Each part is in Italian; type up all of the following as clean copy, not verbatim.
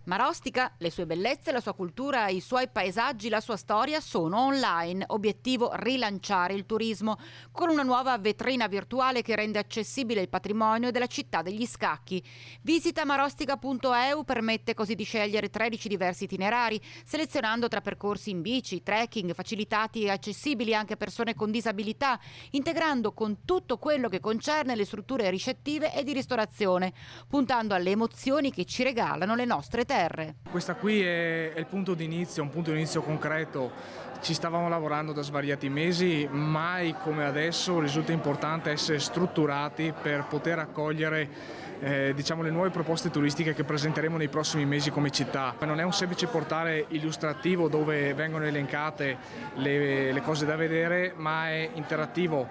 Marostica, le sue bellezze, la sua cultura, i suoi paesaggi, la sua storia sono online. Obiettivo: rilanciare il turismo con una nuova vetrina virtuale che rende accessibile il patrimonio della città degli scacchi. Visita marostica.eu permette così di scegliere 13 diversi itinerari, selezionando tra percorsi in bici, trekking, facilitati e accessibili anche a persone con disabilità, integrando con tutto quello che concerne le strutture ricettive e di ristorazione, puntando alle emozioni che ci regalano le nostre terre. Questa qui è il punto di inizio, un punto di inizio concreto. Ci stavamo lavorando da svariati mesi, mai come adesso risulta importante essere strutturati per poter accogliere le nuove proposte turistiche che presenteremo nei prossimi mesi come città. Non è un semplice portale illustrativo dove vengono elencate le cose da vedere, ma è interattivo,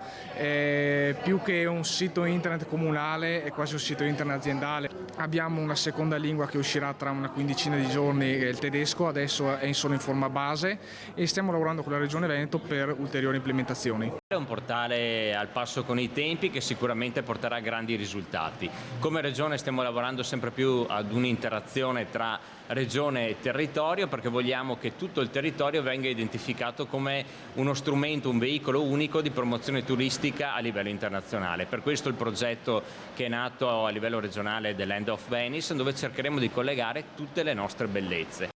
più che un sito internet comunale è quasi un sito internet aziendale. Abbiamo una seconda lingua che uscirà tra una quindicina di giorni, il tedesco, adesso è solo in forma base, e stiamo lavorando con la Regione Veneto per ulteriori implementazioni. È un portale al passo con i tempi che sicuramente porterà grandi risultati. Come Regione stiamo lavorando sempre più ad un'interazione tra Regione e territorio, perché vogliamo che tutto il territorio venga identificato come uno strumento, un veicolo unico di promozione turistica a livello internazionale. Per questo il progetto che è nato a livello regionale dell'End of Venice, dove cercheremo di collegare tutte le nostre bellezze.